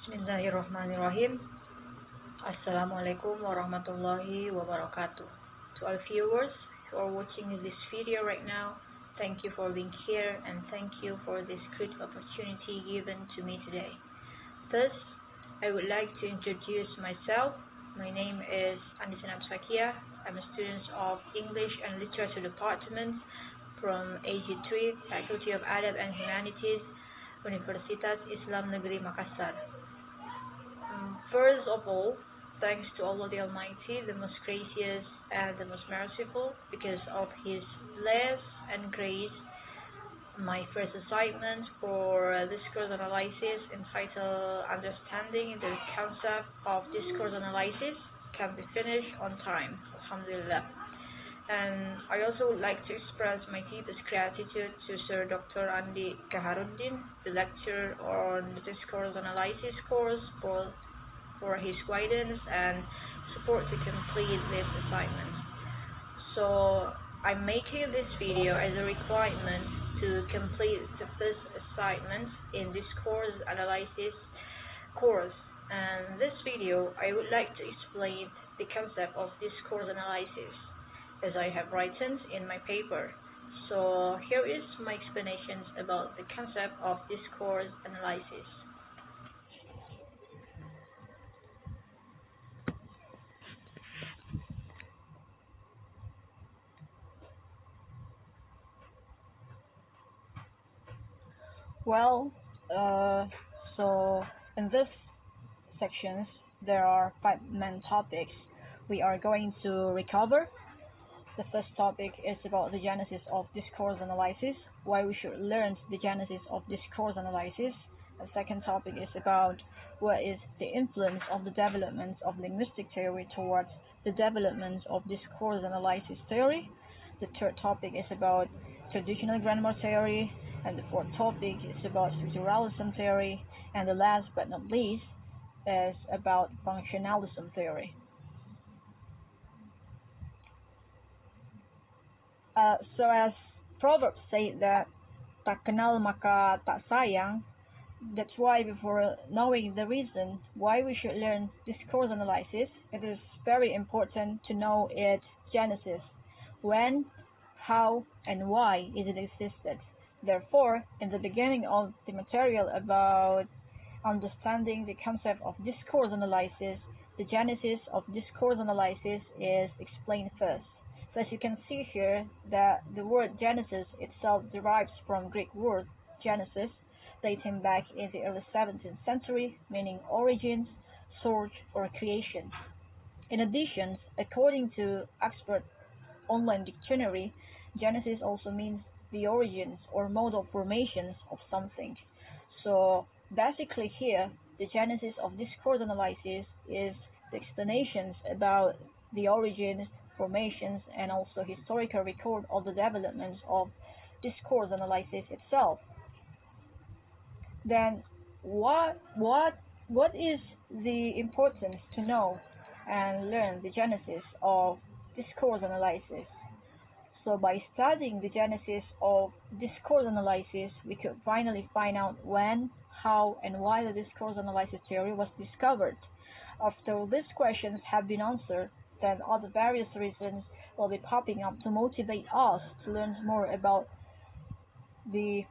Bismillahirrahmanirrahim. Assalamualaikum warahmatullahi wabarakatuh. To our viewers who are watching this video right now, thank you for being here and thank you for this great opportunity given to me today. First, I would like to introduce myself. My name is Andi Saenab Sakiah. I'm a student of English and Literature Department from AG3, Faculty of Adab and Humanities, Universitas Islam Negeri Makassar. First of all, thanks to Allah the Almighty, the most gracious and the most merciful, because of His bless and grace, my first assignment for discourse analysis entitled Understanding the Concept of Discourse Analysis can be finished on time, Alhamdulillah. And I also would like to express my deepest gratitude to Sir Dr. Andi Kaharruddin, the lecturer on the Discourse Analysis course, for his guidance and support to complete this assignment. So I'm making this video as a requirement to complete the first assignment in Discourse Analysis course. And this video, I would like to explain the concept of discourse analysis, as I have written in my paper. So here is my explanations about the concept of discourse analysis. Well, so in this sections there are 5 main topics we are going to recover. The first topic is about the genesis of discourse analysis, why we should learn the genesis of discourse analysis. The second topic is about what is the influence of the development of linguistic theory towards the development of discourse analysis theory. The third topic is about traditional grammar theory, and the fourth topic is about structuralism theory, and the last but not least is about functionalism theory. So as Proverbs say that tak kenal maka tak sayang, that's why before knowing the reason why we should learn discourse analysis, it is very important to know its genesis. When, how, and why is it existed. Therefore, in the beginning of the material about understanding the concept of discourse analysis, the genesis of discourse analysis is explained first. So as you can see here, that the word Genesis itself derives from Greek word Genesis, dating back in the early 17th century, meaning origins, source, or creation. In addition, according to Oxford Online Dictionary, Genesis also means the origins or mode of formations of something. So basically here, the genesis of discourse analysis is the explanations about the origins, formations, and also historical record of the developments of discourse analysis itself. Then what is the importance to know and learn the genesis of discourse analysis? So by studying the genesis of discourse analysis, we could finally find out when, how, and why the discourse analysis theory was discovered. After these questions have been answered, then other various reasons will be popping up to motivate us to learn more about the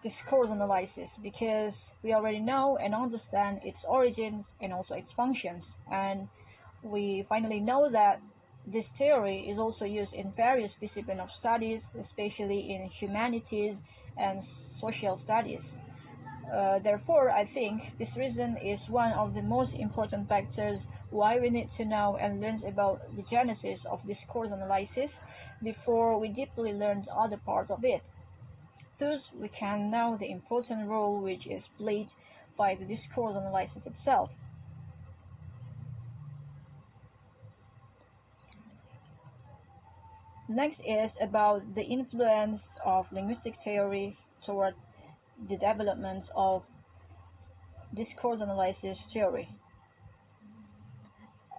discourse analysis, because we already know and understand its origins and also its functions, and we finally know that this theory is also used in various disciplines of studies, especially in humanities and social studies. Therefore, I think this reason is one of the most important factors why we need to know and learn about the genesis of discourse analysis before we deeply learn other parts of it. Thus, we can know the important role which is played by the discourse analysis itself. Next is about the influence of linguistic theory toward the development of discourse analysis theory.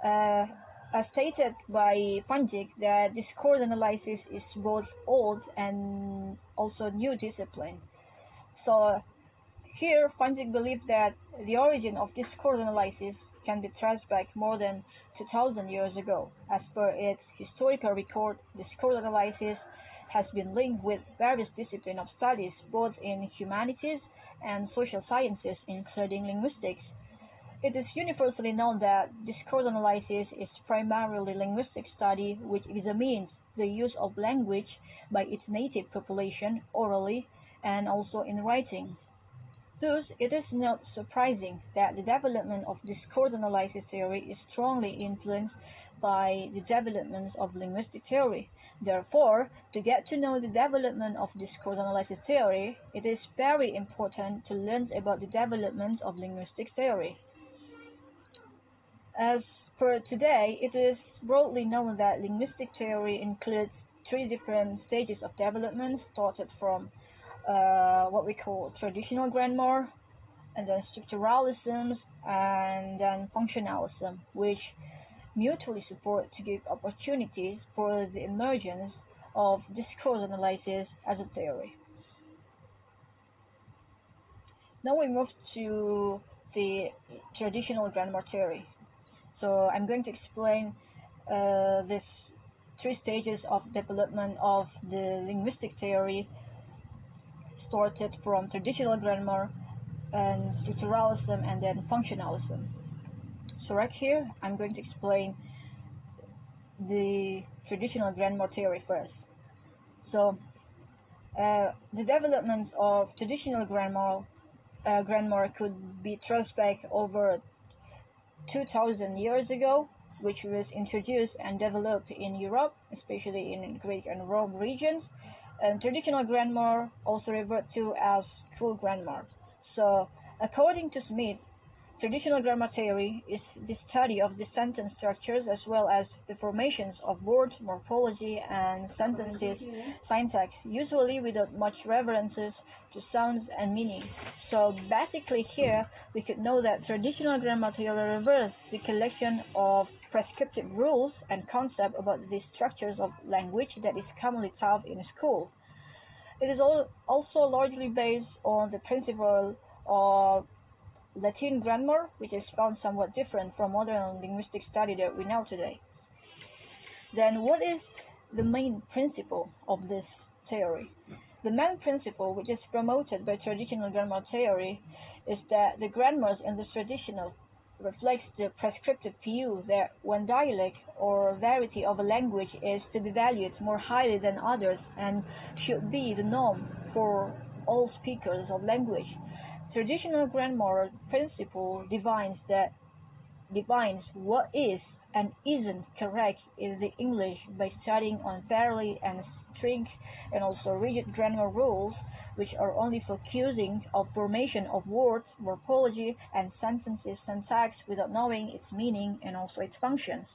As stated by Panjik, that discourse analysis is both old and also new discipline. So Here, Feinberg believed that the origin of discourse analysis can be traced back more than 2,000 years ago. As per its historical record, discourse analysis has been linked with various disciplines of studies, both in humanities and social sciences, including linguistics. It is universally known that discourse analysis is primarily linguistic study which examines the use of language by its native population orally and also in writing. Thus, it is not surprising that the development of discourse analysis theory is strongly influenced by the developments of linguistic theory. Therefore, to get to know the development of discourse analysis theory, it is very important to learn about the development of linguistic theory. As per today, it is broadly known that linguistic theory includes three different stages of development, started from what we call traditional grammar, and then structuralism, and then functionalism, which mutually support to give opportunities for the emergence of discourse analysis as a theory. Now we move to the traditional grammar theory. So I'm going to explain these three stages of development of the linguistic theory, started from traditional grammar and structuralism and then functionalism. So right here, I'm going to explain the traditional grammar theory first. So the development of traditional grammar could be traced back over 2,000 years ago, which was introduced and developed in Europe, especially in Greek and Rome regions. And traditional grammar, also referred to as school grammar. So, according to Smith, traditional grammar theory is the study of the sentence structures as well as the formations of words, morphology, and sentences syntax, usually without much references to sounds and meaning. So basically here, we could know that traditional grammar theory refers the collection of prescriptive rules and concepts about the structures of language that is commonly taught in school. It is also largely based on the principle of Latin grammar, which is found somewhat different from modern linguistic study that we know today. Then what is the main principle of this theory? The main principle, which is promoted by traditional grammar theory, is that the grammars in the traditional reflects the prescriptive view that one dialect or variety of a language is to be valued more highly than others and should be the norm for all speakers of language. Traditional grammar principle defines what is and isn't correct in the English by studying unfairly and strict and also rigid grammar rules, which are only focusing on formation of words, morphology, and sentences syntax without knowing its meaning and also its functions.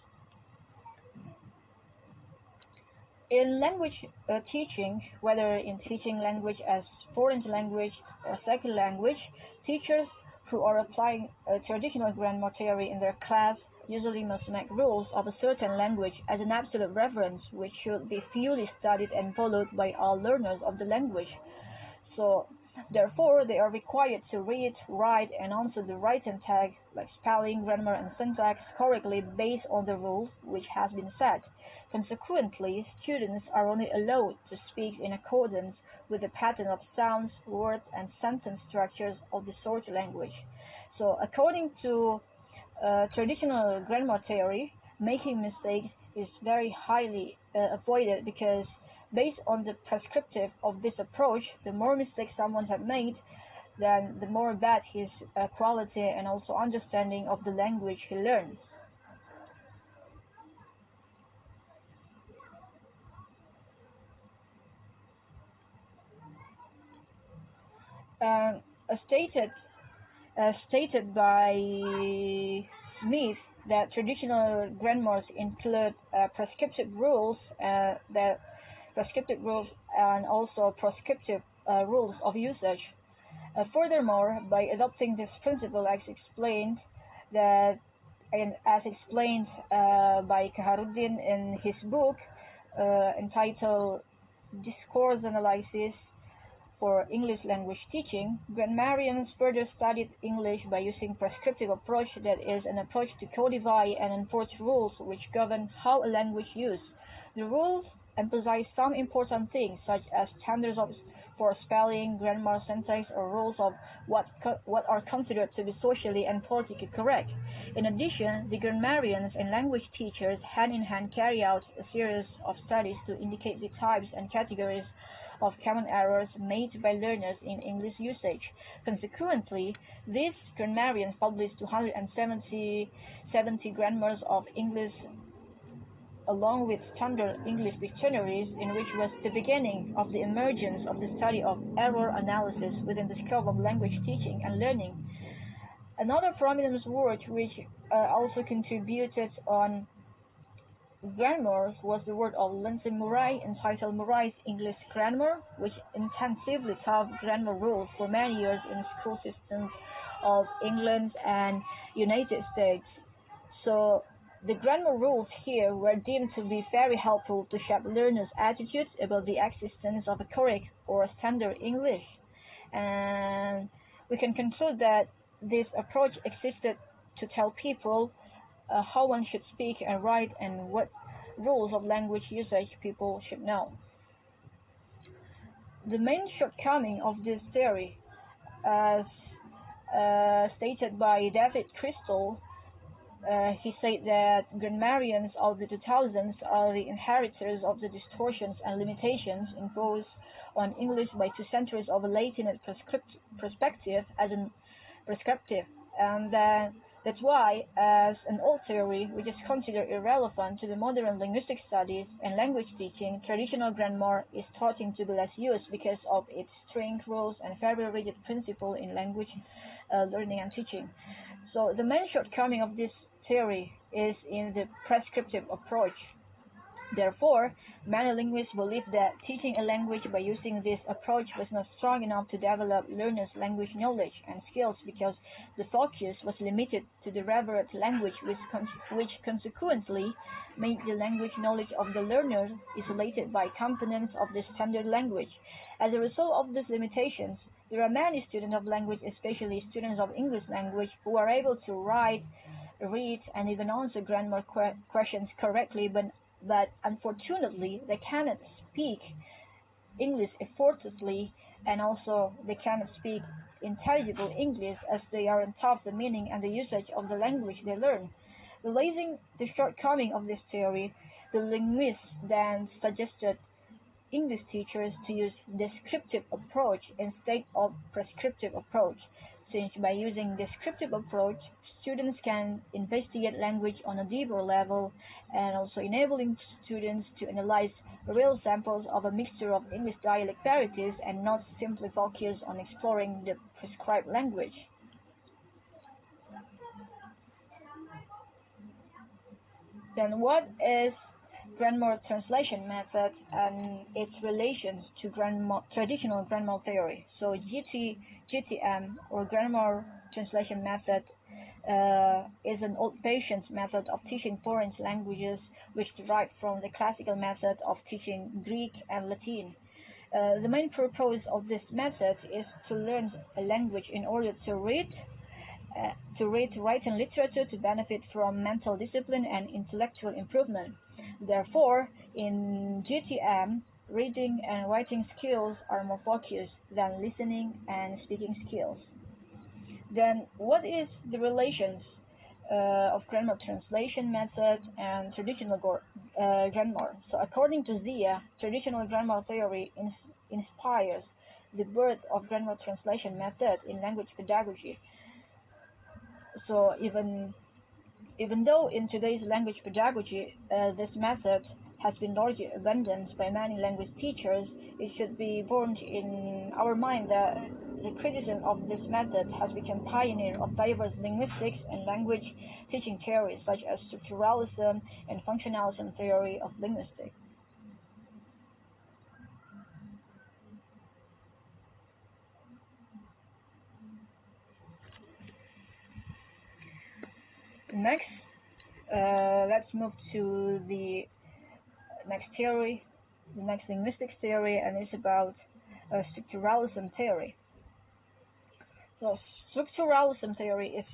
In language teaching, whether in teaching language as foreign language or second language, teachers who are applying traditional grammar theory in their class usually must make rules of a certain language as an absolute reference, which should be fully studied and followed by all learners of the language. So, therefore, they are required to read, write, and answer the written tag, like spelling, grammar, and syntax, correctly based on the rules which has been set. Consequently, students are only allowed to speak in accordance with the pattern of sounds, words, and sentence structures of the source language. So, according to traditional grammar theory, making mistakes is very highly avoided because based on the prescriptive of this approach, the more mistakes someone has made, then the more bad his quality and also understanding of the language he learns. Stated by Smith that traditional grammars include prescriptive rules and also prescriptive rules of usage. Furthermore, by adopting this principle as explained by Kaharruddin in his book entitled Discourse Analysis, For English language teaching, grammarians further studied English by using prescriptive approach, that is, an approach to codify and enforce rules which govern how a language used. The rules emphasize some important things, such as standards for spelling, grammar, syntax, or rules of what are considered to be socially and politically correct. In addition, the grammarians and language teachers hand-in-hand carry out a series of studies to indicate the types and categories of common errors made by learners in English usage. Consequently, these grammarians published 270 grammars of English along with standard English dictionaries, in which was the beginning of the emergence of the study of error analysis within the scope of language teaching and learning. Another prominent work which also contributed on grammar was the work of Lindsay Murray, entitled Murray's English Grammar, which intensively taught grammar rules for many years in school systems of England and United States. So the grammar rules here were deemed to be very helpful to shape learners' attitudes about the existence of a correct or standard English. And we can conclude that this approach existed to tell people how one should speak and write and what rules of language usage people should know. The main shortcoming of this theory, as stated by David Crystal, he said that grammarians of the 2000s are the inheritors of the distortions and limitations imposed on English by 2 centuries of a Latinate perspective as an prescriptive, and that's why, as an old theory which is considered irrelevant to the modern linguistic studies and language teaching, traditional grammar is starting to be less used because of its strict rules and very rigid principle in language learning and teaching. So the main shortcoming of this theory is in the prescriptive approach. Therefore, many linguists believe that teaching a language by using this approach was not strong enough to develop learners' language knowledge and skills, because the focus was limited to the revered language, which consequently made the language knowledge of the learner isolated by components of the standard language. As a result of these limitations, there are many students of language, especially students of English language, who are able to write, read, and even answer grammar questions correctly, but unfortunately they cannot speak English effortlessly, and also they cannot speak intelligible English, as they aren't taught the meaning and the usage of the language they learn. Realizing the shortcoming of this theory, the linguists then suggested English teachers to use descriptive approach instead of prescriptive approach, since by using descriptive approach, students can investigate language on a deeper level, and also enabling students to analyze real samples of a mixture of English dialect varieties and not simply focus on exploring the prescribed language. Then what is grammar translation method and its relations to traditional grammar theory? So GTM, or grammar translation method, is an old-fashioned method of teaching foreign languages which derived from the classical method of teaching Greek and Latin. The main purpose of this method is to learn a language in order to read, write, and literature, to benefit from mental discipline and intellectual improvement. Therefore, in GTM, reading and writing skills are more focused than listening and speaking skills. Then, what is the relations of grammar translation method and traditional grammar? So, according to Zia, traditional grammar theory inspires the birth of grammar translation method in language pedagogy. So, even though in today's language pedagogy this method has been largely abandoned by many language teachers, it should be borne in our mind that the criticism of this method has become pioneer of diverse linguistics and language teaching theories, such as structuralism and functionalism theory of linguistics. Next, let's move to the next theory, the next linguistics theory, and it's about structuralism theory. So structuralism theory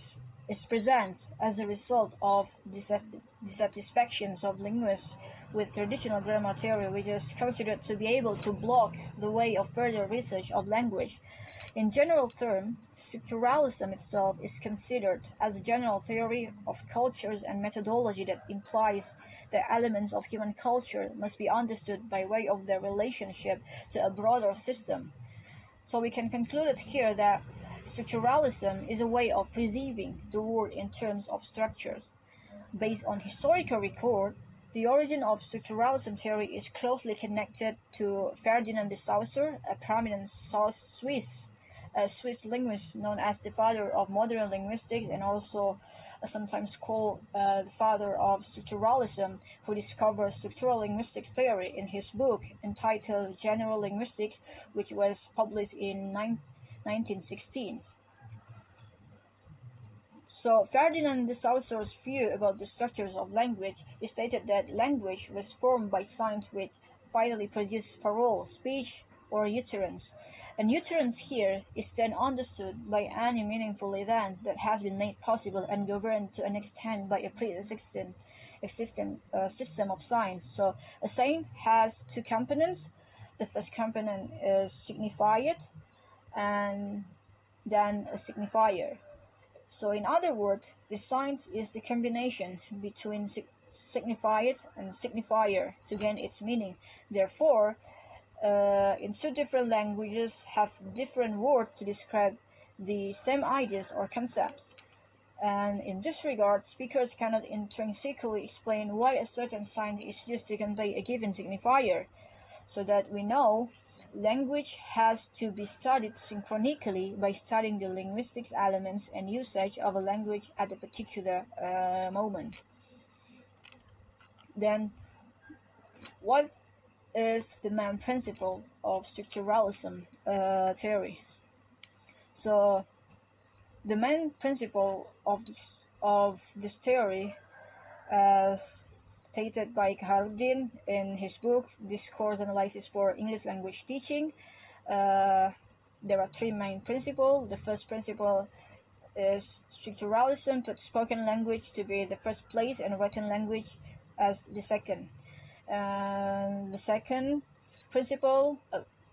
is present as a result of dissatisfactions of linguists with traditional grammar theory, which is considered to be able to block the way of further research of language. In general terms, structuralism itself is considered as a general theory of cultures and methodology that implies that elements of human culture must be understood by way of their relationship to a broader system. So we can conclude it here that structuralism is a way of perceiving the world in terms of structures. Based on historical record, the origin of structuralism theory is closely connected to Ferdinand de Saussure, a prominent Swiss linguist known as the father of modern linguistics and also sometimes called the father of structuralism, who discovered structural linguistics theory in his book entitled General Linguistics, which was published in 1916. So Ferdinand de Saussure's view about the structures of language is stated that language was formed by signs which finally produce parole, speech, or utterance. And utterance here is then understood by any meaningful event that has been made possible and governed to an extent by a pre-existing system of signs. So a sign has two components. The first component is signified and then a signifier. So in other words, the sign is the combination between signified and signifier to gain its meaning. Therefore, in two different languages have different words to describe the same ideas or concepts. And in this regard, speakers cannot intrinsically explain why a certain sign is used to convey a given signifier. So that we know language has to be studied synchronically by studying the linguistics elements and usage of a language at a particular moment. Then, what is the main principle of structuralism theory? So, the main principle of this theory, as stated by Kaharruddin in his book Discourse Analysis for English Language Teaching, there are three main principles. The first principle is structuralism, put spoken language to be the first place and written language as the second. The second principle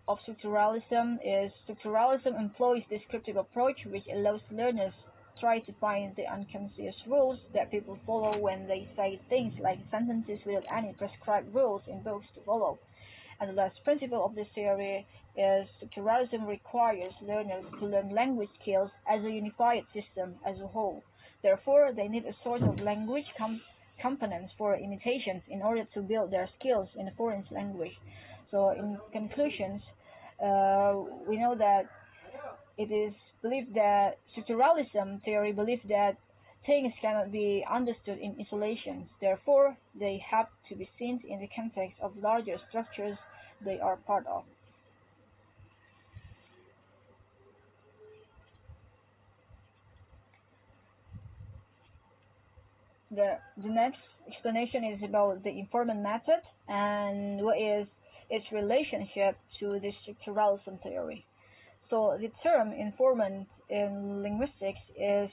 of structuralism is structuralism employs descriptive approach, which allows learners try to find the unconscious rules that people follow when they say things like sentences without any prescribed rules in books to follow. And the last principle of this theory is structuralism requires learners to learn language skills as a unified system as a whole. Therefore, they need a sort of language components for imitations in order to build their skills in a foreign language. So in conclusions, we know that it is believed that structuralism theory believes that things cannot be understood in isolation. Therefore, they have to be seen in the context of larger structures they are part of. The next explanation is about the informant method and what is its relationship to the structuralism theory. So the term informant in linguistics is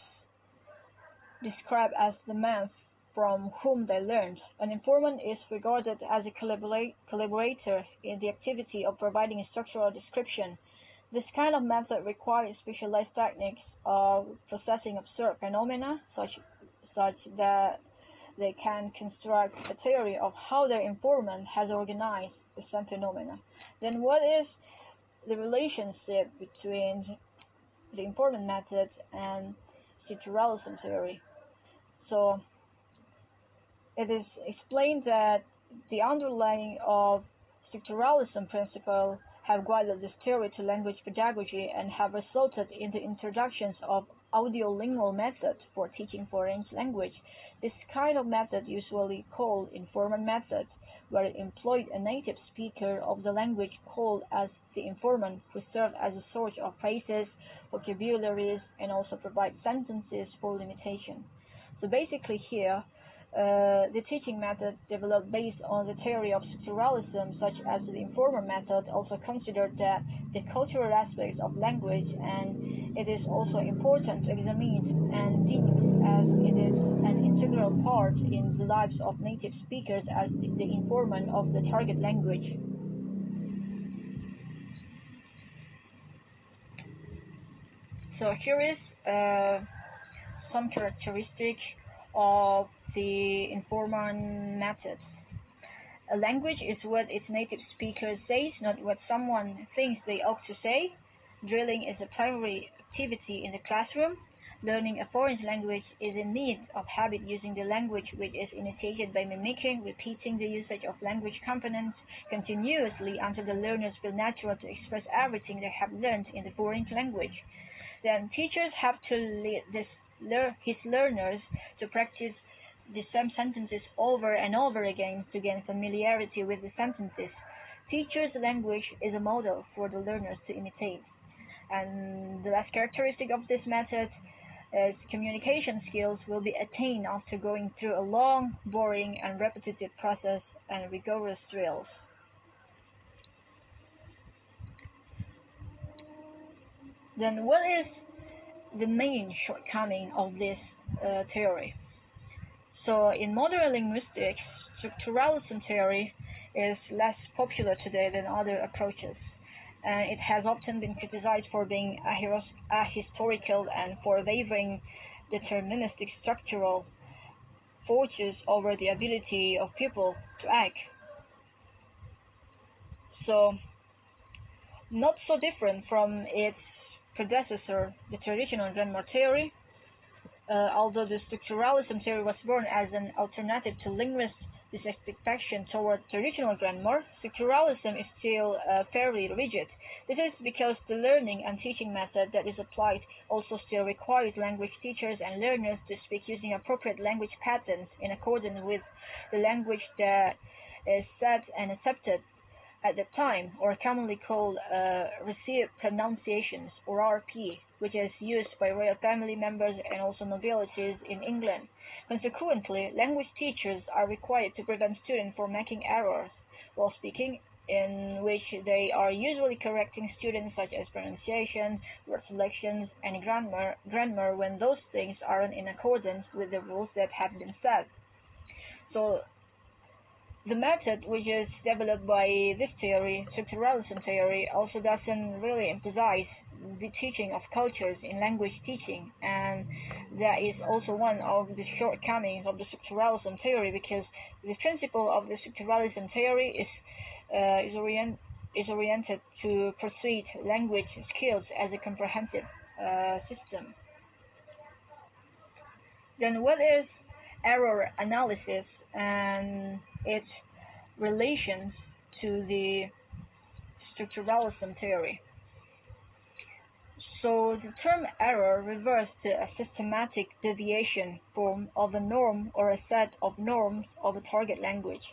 described as the man from whom they learned. An informant is regarded as a collaborator in the activity of providing a structural description. This kind of method requires specialized techniques of processing observed phenomena, such that they can construct a theory of how their informant has organized the same phenomena. Then what is the relationship between the informant method and structuralism theory? So it is explained that the underlying of structuralism principle have guided this theory to language pedagogy and have resulted in the introductions of audiolingual methods for teaching foreign language. This kind of method, usually called informant method, where it employed a native speaker of the language called as the informant, who served as a source of phrases, vocabularies, and also provide sentences for limitation. So basically here, The teaching method developed based on the theory of structuralism, such as the informal method, also considered that the cultural aspects of language, and it is also important to examine and deemed as it is an integral part in the lives of native speakers as the informant of the target language. So here is some characteristics of the informant methods. A language is what its native speaker says, not what someone thinks they ought to say. Drilling is a primary activity in the classroom. Learning a foreign language is in need of habit using the language, which is initiated by mimicking, repeating the usage of language components continuously until the learners feel natural to express everything they have learned in the foreign language. Then teachers have to lead his learners to practice the same sentences over and over again to gain familiarity with the sentences. Teachers' language is a model for the learners to imitate. And the last characteristic of this method is communication skills will be attained after going through a long, boring, and repetitive process and rigorous drills. Then what is the main shortcoming of this theory? So in modern linguistics, structuralism theory is less popular today than other approaches, and it has often been criticized for being ahistorical and for favoring deterministic structural forces over the ability of people to act. So, not so different from its predecessor, the traditional grammar theory. Although the structuralism theory was born as an alternative to linguist dissatisfaction toward traditional grammar, structuralism is still fairly rigid. This is because the learning and teaching method that is applied also still requires language teachers and learners to speak using appropriate language patterns in accordance with the language that is set and accepted at the time, or commonly called received pronunciations, or RP, which is used by royal family members and also nobilities in England. Consequently, language teachers are required to prevent students from making errors while speaking, in which they are usually correcting students such as pronunciation, word selections, and grammar when those things aren't in accordance with the rules that have been set. So, the method which is developed by this theory, structuralism theory, also doesn't really emphasize the teaching of cultures in language teaching, and that is also one of the shortcomings of the structuralism theory, because the principle of the structuralism theory is oriented to persuade language skills as a comprehensive system. Then what is error analysis and its relations to the structuralism theory? So the term error refers to a systematic deviation of a norm or a set of norms of a target language.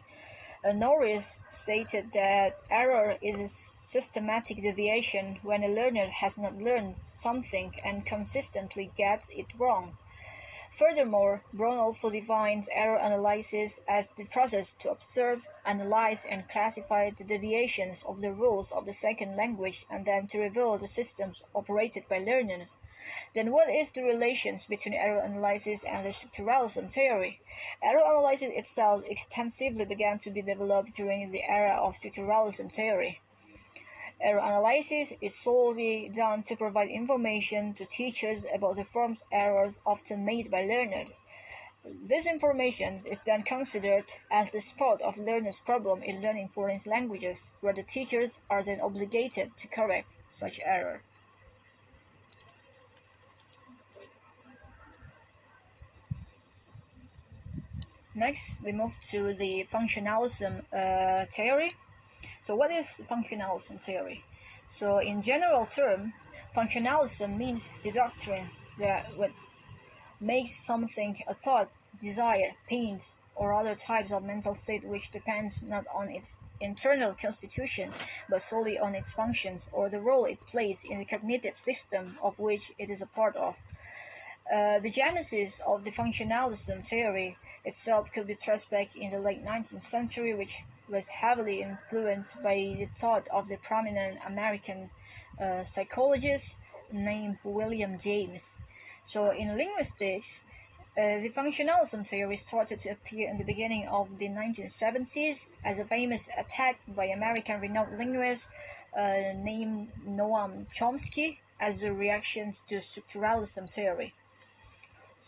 Norris stated that error is a systematic deviation when a learner has not learned something and consistently gets it wrong. Furthermore, Brown also defines error analysis as the process to observe, analyze, and classify the deviations of the rules of the second language and then to reveal the systems operated by learners. Then what is the relations between error analysis and the structuralism theory? Error analysis itself extensively began to be developed during the era of structuralism theory. Error analysis is solely done to provide information to teachers about the forms errors often made by learners. This information is then considered as the spot of learners' problem in learning foreign languages, where the teachers are then obligated to correct such error. Next, we move to the functionalism theory. So what is functionalism theory? So in general term, functionalism means the doctrine that what makes something a thought, desire, pain, or other types of mental state which depends not on its internal constitution, but solely on its functions or the role it plays in the cognitive system of which it is a part of. The genesis of the functionalism theory itself could be traced back in the late 19th century, which was heavily influenced by the thought of the prominent American psychologist named William James. So in linguistics, the functionalism theory started to appear in the beginning of the 1970s as a famous attack by American renowned linguist named Noam Chomsky as a reaction to structuralism theory.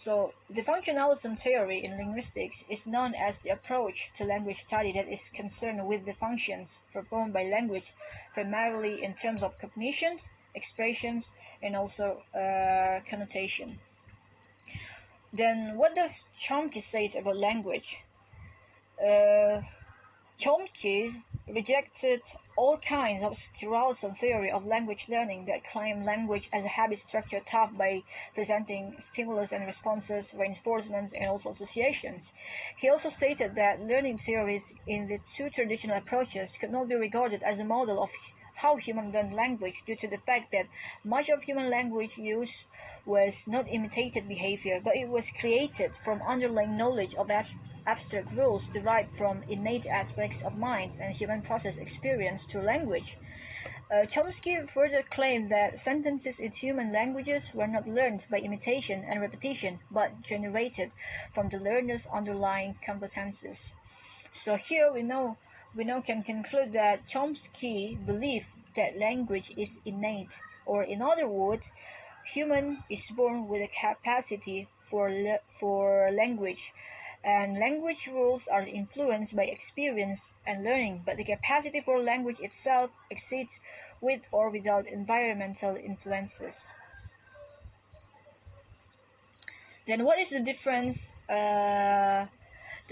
So the functionalism theory in linguistics is known as the approach to language study that is concerned with the functions performed by language, primarily in terms of cognition, expressions, and also connotation. Then what does Chomsky say about language? Uh, Chomsky rejected all kinds of structuralism theory of language learning that claim language as a habit structure taught by presenting stimulus and responses, reinforcements, and also associations. He also stated that learning theories in the two traditional approaches could not be regarded as a model of how humans learn language due to the fact that much of human language use was not imitated behavior, but it was created from underlying knowledge of abstract rules derived from innate aspects of mind and human process experience through language. Chomsky further claimed that sentences in human languages were not learned by imitation and repetition, but generated from the learner's underlying competences. So here we now can conclude that Chomsky believed that language is innate, or in other words, human is born with a capacity for language, and language rules are influenced by experience and learning, but the capacity for language itself exists with or without environmental influences. Then what is the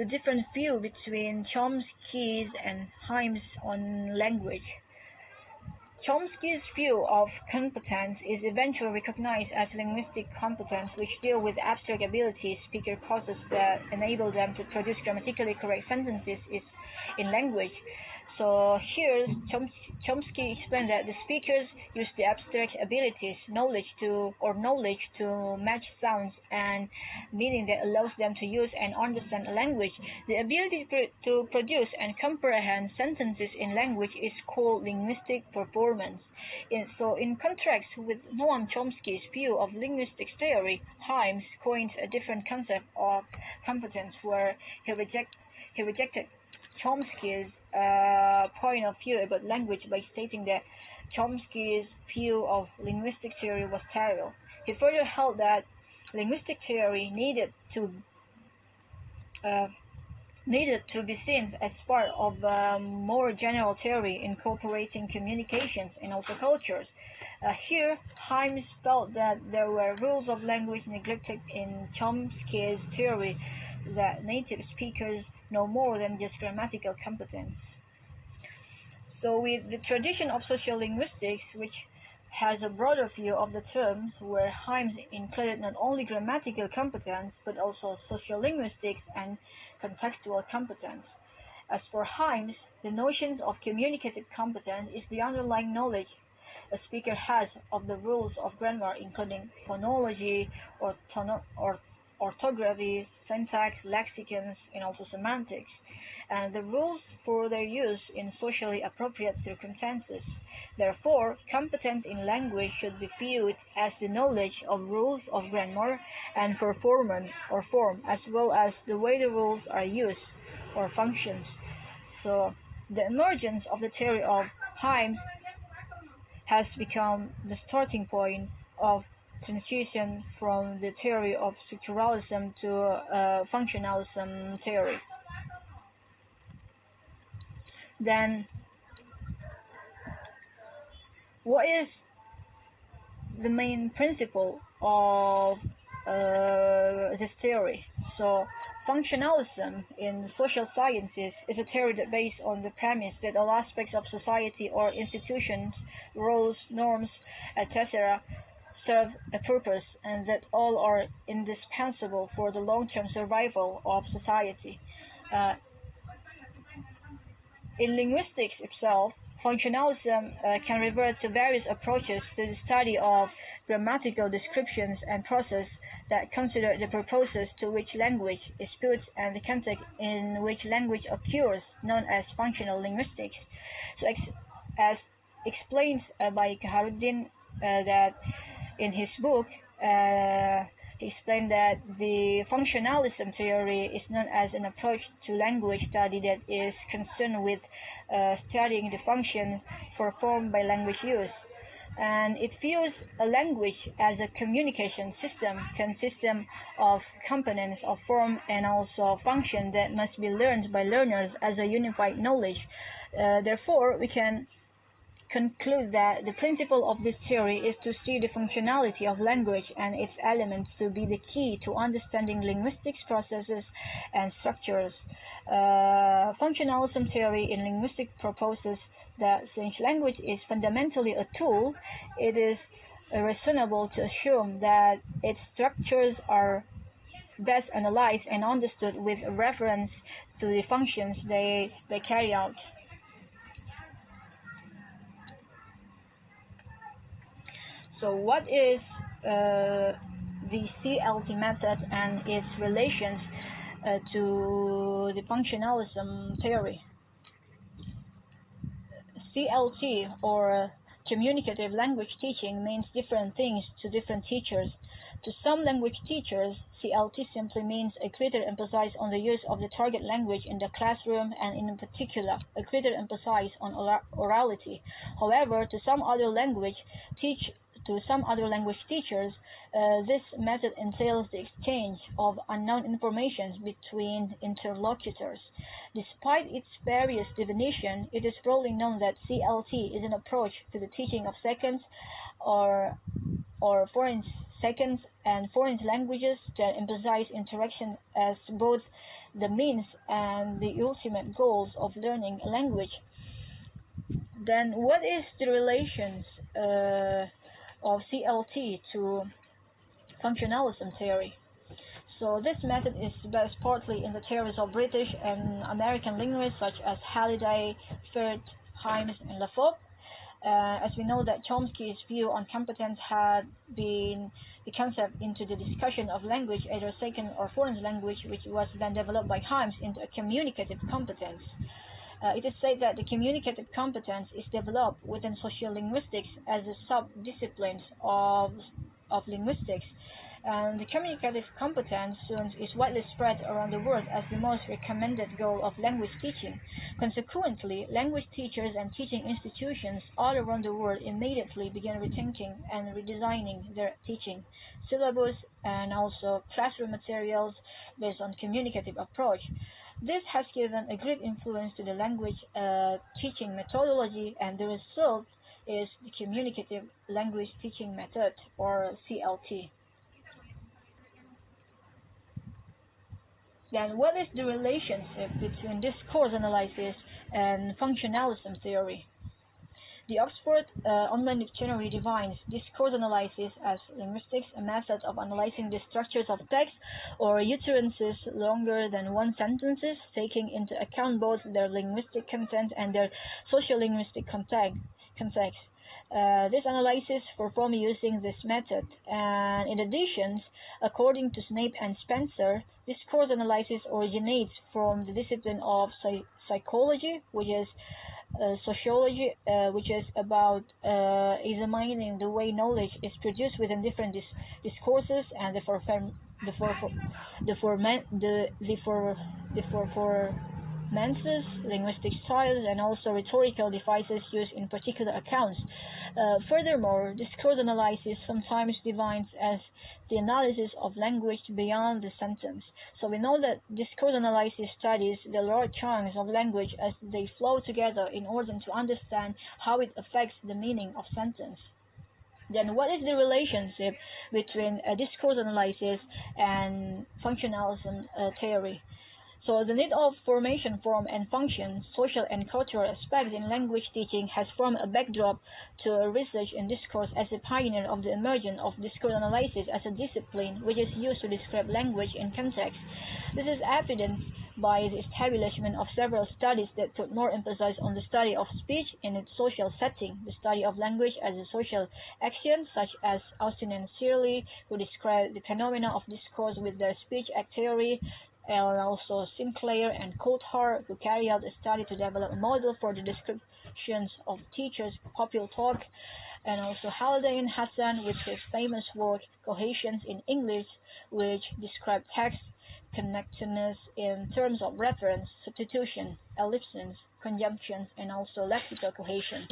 different view between Chomsky's and Himes on language? Chomsky's view of competence is eventually recognized as linguistic competence, which deal with abstract abilities speaker possess that enable them to produce grammatically correct sentences in language. So here, Chomsky explained that the speakers use the abstract abilities, knowledge to match sounds and meaning that allows them to use and understand a language. The ability to produce and comprehend sentences in language is called linguistic performance. In contrast with Noam Chomsky's view of linguistics theory, Himes coined a different concept of competence where he rejected Chomsky's point of view about language by stating that Chomsky's view of linguistic theory was sterile. He further held that linguistic theory needed to be seen as part of a more general theory incorporating communications and also cultures. Here, Himes felt that there were rules of language neglected in Chomsky's theory, that native speakers know more than just grammatical competence. So with the tradition of sociolinguistics, which has a broader view of the terms, where Himes included not only grammatical competence, but also sociolinguistics and contextual competence. As for Himes, the notions of communicative competence is the underlying knowledge a speaker has of the rules of grammar, including phonology, orthography, syntax, lexicons, and also semantics, and the rules for their use in socially appropriate circumstances. Therefore, competence in language should be viewed as the knowledge of rules of grammar and performance or form, as well as the way the rules are used or functions. So, the emergence of the theory of Himes has become the starting point of transition from the theory of structuralism to functionalism theory. Then, what is the main principle of this theory? So, functionalism in social sciences is a theory that based on the premise that all aspects of society or institutions, rules, norms, etc., serve a purpose, and that all are indispensable for the long-term survival of society. Uh, in linguistics itself, functionalism can revert to various approaches to the study of grammatical descriptions and process that consider the purposes to which language is put and the context in which language occurs, known as functional linguistics. So, as explained by Kaharruddin, that in his book, he explained that the functionalism theory is known as an approach to language study that is concerned with studying the function performed by language use. And it views a language as a communication system consisting of components of form and also function that must be learned by learners as a unified knowledge. Therefore, we can conclude that the principle of this theory is to see the functionality of language and its elements to be the key to understanding linguistics processes and structures. Functionalism theory in linguistics proposes that since language is fundamentally a tool, it is reasonable to assume that its structures are best analyzed and understood with reference to the functions they carry out. So what is the CLT method and its relations to the functionalism theory? CLT, or communicative language teaching, means different things to different teachers. To some language teachers, CLT simply means a greater emphasis on the use of the target language in the classroom, and in particular, a greater emphasis on orality. However, to some other language teachers, this method entails the exchange of unknown information between interlocutors. Despite its various definitions, it is broadly known that CLT is an approach to the teaching of seconds or foreign seconds and foreign languages that emphasize interaction as both the means and the ultimate goals of learning a language. Then, what is the relations of CLT to functionalism theory? So this method is based partly in the theories of British and American linguists such as Halliday, Firth, Himes, and Lafop. As we know that Chomsky's view on competence had been the concept into the discussion of language, either second or foreign language, which was then developed by Himes into a communicative competence. It is said that the communicative competence is developed within sociolinguistics as a sub-discipline of linguistics. And the communicative competence soon is widely spread around the world as the most recommended goal of language teaching. Consequently, language teachers and teaching institutions all around the world immediately began rethinking and redesigning their teaching syllabus and also classroom materials based on communicative approach. This has given a great influence to the language teaching methodology, and the result is the communicative language teaching method, or CLT. Then, what is the relationship between discourse analysis and functionalism theory? The Oxford Online Dictionary defines discourse analysis as linguistics, a method of analyzing the structures of text or utterances longer than one sentences, taking into account both their linguistic content and their sociolinguistic context. This analysis performed using this method, and in addition, according to Snape and Spencer, discourse analysis originates from the discipline of psychology, which is sociology, which is about examining the way knowledge is produced within different discourses and the performances, linguistic styles, and also rhetorical devices used in particular accounts. Furthermore, discourse analysis sometimes defines as the analysis of language beyond the sentence. So we know that discourse analysis studies the large chunks of language as they flow together in order to understand how it affects the meaning of sentence. Then what is the relationship between discourse analysis and functionalism theory? So the need of formation, form, and function, social and cultural aspects in language teaching has formed a backdrop to research in discourse as a pioneer of the emergence of discourse analysis as a discipline which is used to describe language in context. This is evident by the establishment of several studies that put more emphasis on the study of speech in its social setting, the study of language as a social action, such as Austin and Searle, who described the phenomena of discourse with their speech act theory, and also Sinclair and Coulthard, who carried out a study to develop a model for the descriptions of teachers' popular talk, and also Halliday and Hassan with his famous work Cohesions in English, which described text connectedness in terms of reference, substitution, ellipses, conjunctions, and also lexical cohesion.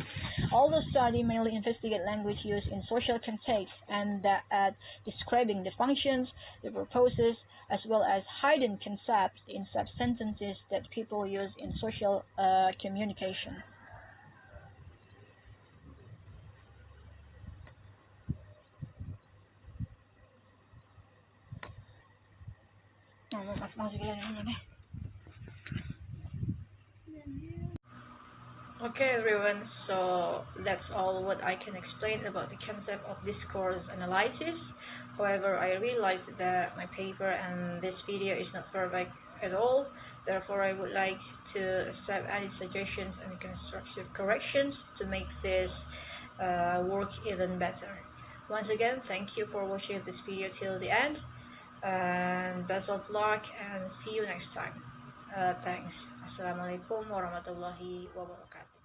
All those studies mainly investigate language use in social contexts and that at describing the functions, the purposes, as well as hidden concepts in sub-sentences that people use in social communication. Okay, everyone, so that's all what I can explain about the concept of discourse analysis. However, I realized that my paper and this video is not perfect at all. Therefore, I would like to accept any suggestions and constructive corrections to make this work even better. Once again, thank you for watching this video till the end, and best of luck, and see you next time. Thanks. Assalamualaikum warahmatullahi wabarakatuh.